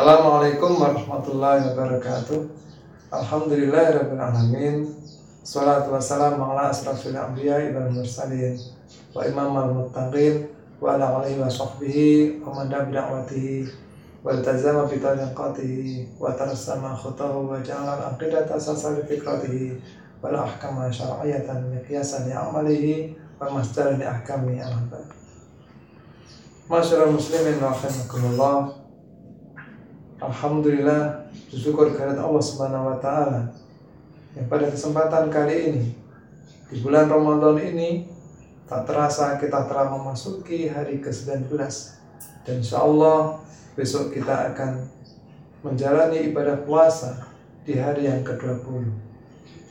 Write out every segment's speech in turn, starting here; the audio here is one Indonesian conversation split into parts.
Assalamualaikum warahmatullahi wabarakatuh. Alhamdulillahirabbil alamin. Shalatu wassalamu ala asrofil anbiya'i wal mursalin wa imamal muttaqin wa ala alihi wa sahbihi wa man da'a bid'awatihi wa iltazama bi tariqatihi wa tarassama khutahu wa ja'ala al-aqidata asasan li fikratihi wal ahkama syar'iyyatan miqyasan li amalihi wa masdaran li ahkami al-abad. Masyaallah muslimin wa rahimakumullah. Alhamdulillah, bersyukur kehadirat Allah Subhanahu wa taala yang pada kesempatan kali ini di bulan Ramadan ini tak terasa kita telah memasuki hari ke-19 dan insyaallah besok kita akan menjalani ibadah puasa di hari yang ke-20.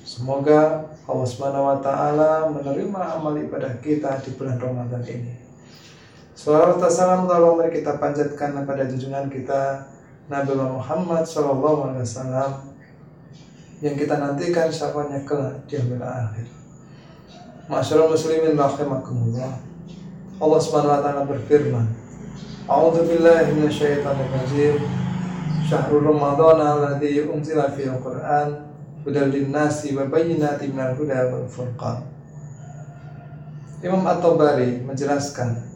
Semoga Allah Subhanahu wa taala menerima amal ibadah kita di bulan Ramadan ini. Salawat dan salam telah kita panjatkan kepada junjungan kita Nabi Muhammad SAW yang kita nantikan syafaatnya kelak di yaumil akhir. Masyaallah muslimin rahimakumullah. Allah Subhanahu wa taala berfirman, A'udzu billahi minasyaitonir rajim. Syahrul Ramadan alladzi unzila fihi al-Qur'an hudal lin-nasi wa bayyinatin minal huda wal furqan. Imam At-Tabari menjelaskan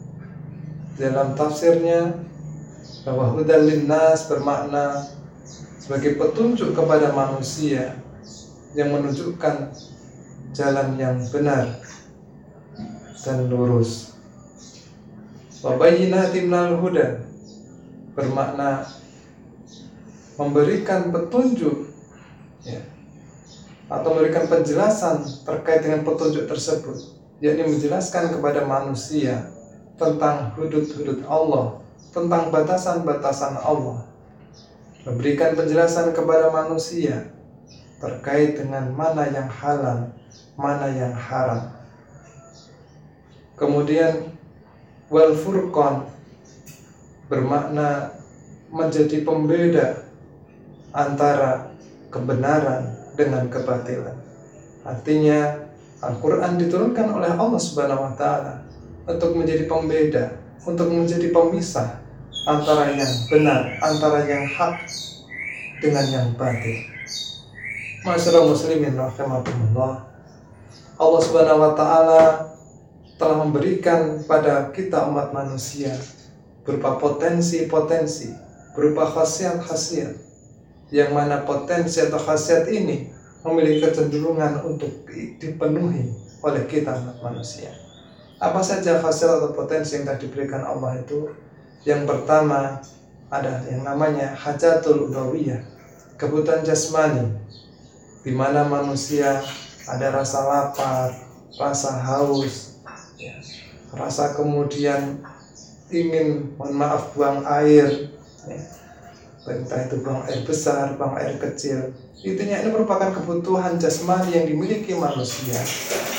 dalam tafsirnya bahwa hudal linnas bermakna sebagai petunjuk kepada manusia yang menunjukkan jalan yang benar dan lurus. Wa bayyinatin minal huda bermakna memberikan petunjuk atau memberikan penjelasan terkait dengan petunjuk tersebut, yakni menjelaskan kepada manusia tentang hudud-hudud Allah, tentang batasan-batasan Allah, memberikan penjelasan kepada manusia terkait dengan mana yang halal, mana yang haram. Kemudian wal furqan bermakna menjadi pembeda antara kebenaran dengan kebatilan. Artinya Al-Quran diturunkan oleh Allah Subhanahu wa taala untuk menjadi pembeda, untuk menjadi pemisah antara yang benar, antara yang hak dengan yang batil. Masyaallah muslimin rahimakumullah. Allah Subhanahu wa taala telah memberikan pada kita umat manusia berupa potensi-potensi, berupa khasiat-khasiat, yang mana potensi atau khasiat ini memiliki kecenderungan untuk dipenuhi oleh kita umat manusia. Apa saja khasiat atau potensi yang telah diberikan Allah itu? Yang pertama ada yang namanya hajatul udawiyah, kebutuhan jasmani, di mana manusia ada rasa lapar, rasa haus, rasa kemudian ingin, buang air, entah itu buang air besar, buang air kecil. Intinya ini merupakan kebutuhan jasmani yang dimiliki manusia,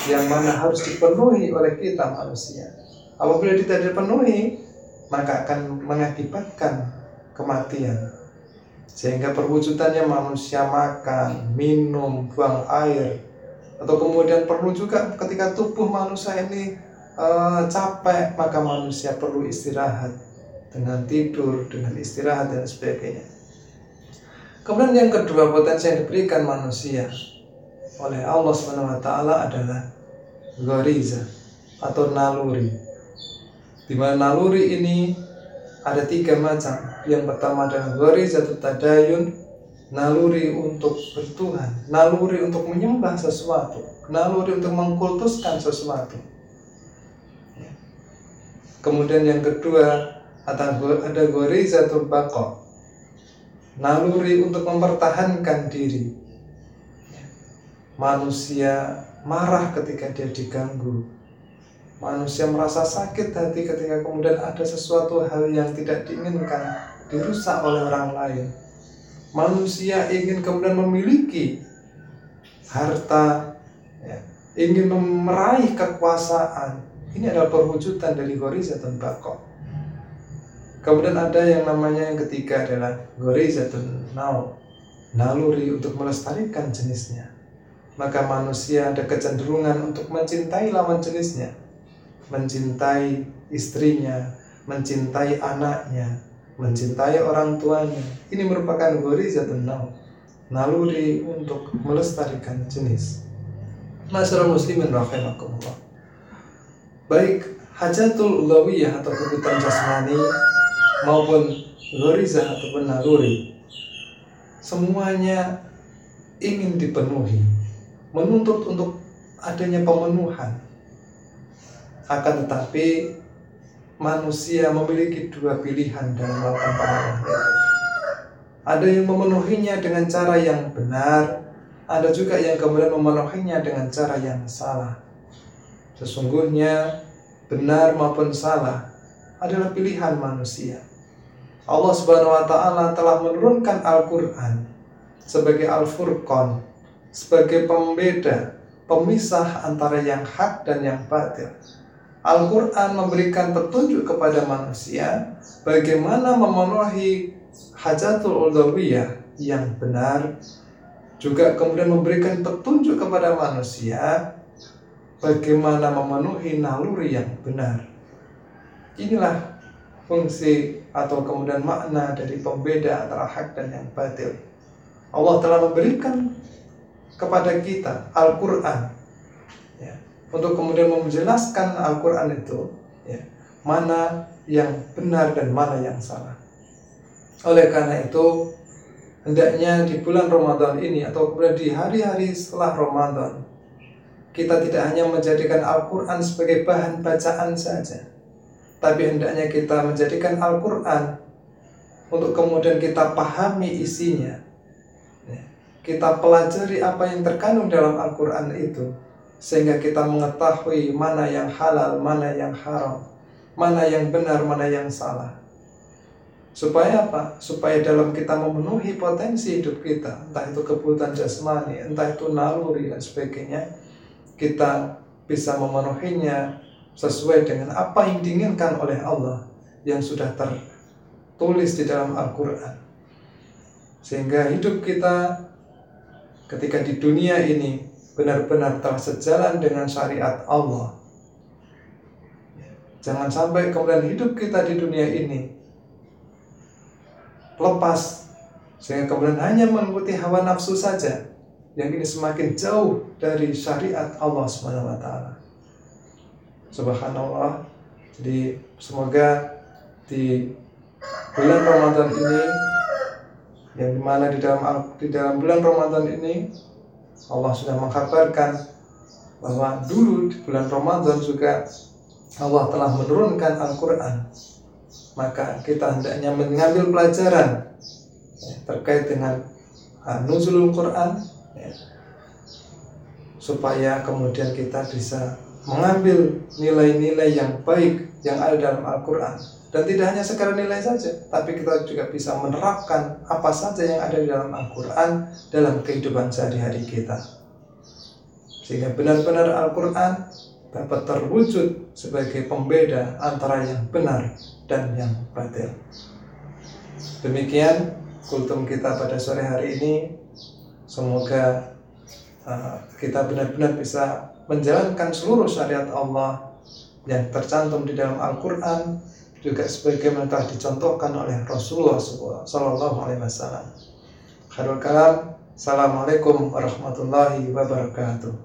yang mana harus dipenuhi oleh kita manusia. Apabila tidak dipenuhi, maka akan mengakibatkan kematian. Sehingga perwujudannya manusia makan, minum, buang air, atau kemudian perlu juga ketika tubuh manusia ini capek, maka manusia perlu istirahat dengan tidur, dengan istirahat dan sebagainya. Kemudian yang kedua, potensi yang diberikan manusia oleh Allah SWT adalah ghariza atau naluri, di mana naluri ini ada 3 macam. Yang pertama adalah gharizatut tadayun, naluri untuk bertuhan, naluri untuk menyembah sesuatu, naluri untuk mengkultuskan sesuatu. Kemudian yang kedua ada gharizatul baqa, naluri untuk mempertahankan diri. Manusia marah ketika dia diganggu. Manusia merasa sakit hati ketika kemudian ada sesuatu hal yang tidak diinginkan dirusak oleh orang lain. Manusia ingin kemudian memiliki harta, ingin meraih kekuasaan. Ini adalah perwujudan dari gharizatun baqa. Kemudian ada yang namanya yang ketiga adalah gharizatun naw, naluri untuk melestarikan jenisnya. Maka manusia ada kecenderungan untuk mencintai lawan jenisnya, mencintai istrinya, mencintai anaknya, mencintai orang tuanya. Ini merupakan ghorizatun naum, naluri untuk melestarikan jenis. Masyarakat muslimin rahimakumullah. Baik hajatul ulawiyah atau kebutuhan jasmani maupun ghorizah ataupun naluri, semuanya ingin dipenuhi, menuntut untuk adanya pemenuhan. Akan tetapi manusia memiliki dua pilihan dalam melakukan pemenuhan itu. Ada yang memenuhinya dengan cara yang benar, ada juga yang kemudian memenuhinya dengan cara yang salah. Sesungguhnya benar maupun salah adalah pilihan manusia. Allah Subhanahu wa taala telah menurunkan Al-Qur'an sebagai Al-Furqan, sebagai pembeda, pemisah antara yang hak dan yang batil. Al-Quran memberikan petunjuk kepada manusia bagaimana memenuhi hajatul ulawiyah yang benar, juga kemudian memberikan petunjuk kepada manusia bagaimana memenuhi naluri yang benar. Inilah fungsi atau kemudian makna dari pembeda antara hak dan yang batil. Allah telah memberikan kepada kita Al-Quran, ya, untuk kemudian menjelaskan Al-Quran itu, ya, mana yang benar dan mana yang salah. Oleh karena itu, hendaknya di bulan Ramadan ini atau kemudian di hari-hari setelah Ramadan, kita tidak hanya menjadikan Al-Quran sebagai bahan bacaan saja, tapi hendaknya kita menjadikan Al-Quran untuk kemudian kita pahami isinya, ya, kita pelajari apa yang terkandung dalam Al-Quran itu, sehingga kita mengetahui mana yang halal, mana yang haram, mana yang benar, mana yang salah. Supaya apa? Supaya dalam kita memenuhi potensi hidup kita, entah itu kebutuhan jasmani, entah itu naluri dan sebagainya, kita bisa memenuhinya sesuai dengan apa yang diinginkan oleh Allah yang sudah tertulis di dalam Al-Quran. Sehingga hidup kita ketika di dunia ini benar-benar telah sejalan dengan syariat Allah. Jangan sampai kemudian hidup kita di dunia ini lepas, sehingga kemudian hanya mengikuti hawa nafsu saja, yang ini semakin jauh dari syariat Allah SWT. Subhanallah. Jadi semoga di bulan Ramadan ini, yang dimana di dalam bulan Ramadan ini Allah sudah mengkabarkan bahwa dulu di bulan Ramadan juga Allah telah menurunkan Al-Quran. Maka kita hendaknya mengambil pelajaran, ya, terkait dengan nuzulul Quran, ya, supaya kemudian kita bisa mengambil nilai-nilai yang baik yang ada dalam Al-Quran. Dan tidak hanya sekadar nilai saja, tapi kita juga bisa menerapkan apa saja yang ada di dalam Al-Quran dalam kehidupan sehari-hari kita, sehingga benar-benar Al-Quran dapat terwujud sebagai pembeda antara yang benar dan yang batil. Demikian kultum kita pada sore hari ini. Semoga kita benar-benar bisa menjalankan seluruh syariat Allah yang tercantum di dalam Al-Quran, juga sebagaimana telah dicontohkan oleh Rasulullah SAW. Khairul kalam. Assalamualaikum warahmatullahi wabarakatuh.